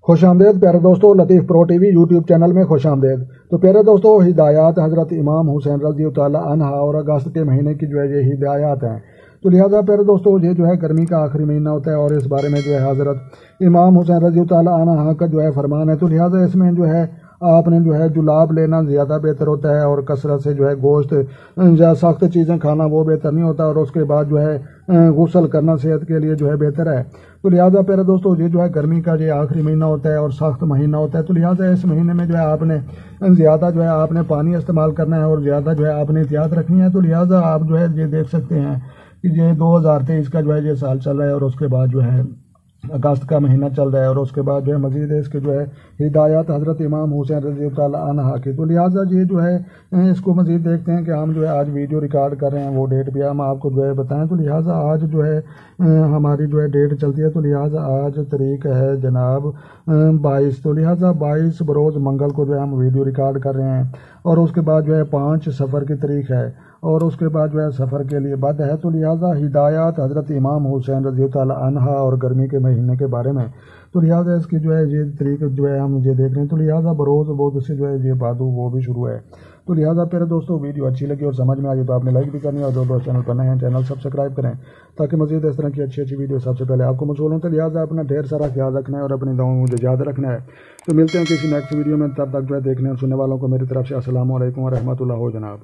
خوش آمدید پیارے دوستو، لطیف پرو ٹی وی یوٹیوب چینل میں خوش آمدید۔ تو پیارے دوستو، ہدایات حضرت امام حسین رضی اللہ تعالیٰ عنہ اور اگست کے مہینے کی یہ ہدایات ہیں۔ تو لہٰذا پیارے دوستو، یہ گرمی کا آخری مہینہ ہوتا ہے اور اس بارے میں حضرت امام حسین رضی اللہ تعالیٰ عنہ کا فرمان ہے۔ تو لہٰذا اس میں آپ نے جلاب لینا زیادہ بہتر ہوتا ہے، اور کثرت سے گوشت یا سخت چیزیں کھانا وہ بہتر نہیں ہوتا، اور اس کے بعد غسل کرنا صحت کے لیے بہتر ہے۔ تو لہٰذا پیارے دوستو، یہ گرمی کا آخری مہینہ ہوتا ہے اور سخت مہینہ ہوتا ہے۔ تو لہٰذا اس مہینے میں آپ نے زیادہ آپ نے پانی استعمال کرنا ہے اور زیادہ آپ نے احتیاط رکھنی ہے۔ تو لہٰذا آپ یہ دیکھ سکتے ہیں کہ 2023 کا یہ سال چل رہا ہے، اور اس کے بعد اگست کا مہینہ چل رہا ہے، اور اس کے بعد مزید اس کے ہدایات حضرت امام حسین رضی اللہ تعالیٰ عنہ کی۔ تو لہٰذا یہ اس کو مزید دیکھتے ہیں کہ ہم آج ویڈیو ریکارڈ کر رہے ہیں، وہ ڈیٹ بھی ہم آپ کو بتائیں۔ تو لہٰذا آج ہماری ڈیٹ چلتی ہے۔ تو لہٰذا آج تاریخ ہے جناب 22۔ تو لہٰذا 22 بروز منگل کو ہم ویڈیو ریکارڈ کر رہے ہیں، اور اس کے بعد 5 سفر کی تاریخ ہے، اور اس کے بعد سفر کے لیے بد ہے۔ تو لہٰذا ہدایات حضرت امام حسین رضی اللہ تعالیٰ عنہ اور گرمی کے مہینے کے بارے میں، تو لہٰذا اس کی یہ تاریخ ہم دیکھ رہے ہیں۔ تو لہٰذا بروز بہت سے یہ بادو وہ بھی شروع ہے۔ تو لہٰذا پیارے دوستو، ویڈیو اچھی لگی اور سمجھ میں آئی تو آپ نے لائک بھی کرنی ہے، اور جو چینل پر نئے ہیں چینل سبسکرائب کریں تاکہ مزید اس طرح کی اچھی ویڈیو سب سے پہلے آپ کو موصول ہوں۔ تو لہٰذا اپنا ڈھیر سارا خیال رکھنا ہے اور اپنی دعاؤں میں مجھے یاد رکھنا ہے۔ تو ملتے ہیں کسی نیکسٹ ویڈیو میں، تب تک دیکھنے اور سننے والوں کو میری طرف سے السلام علیکم ورحمۃ اللہ جناب۔